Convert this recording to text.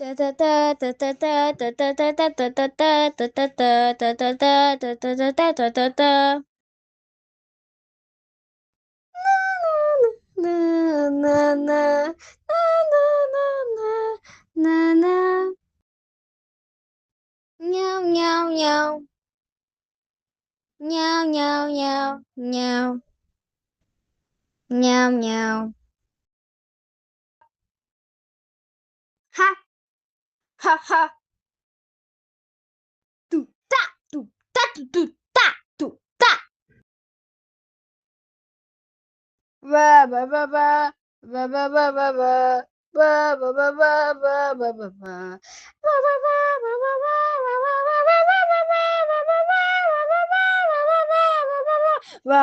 Nhau nhau nhau nhau nhau nhau nhau nhau nhau ha ha ha tu ta tu ta tu tu ta tu ta ba ba ba ba ba ba ba ba ba ba ba ba ba ba ba ba ba ba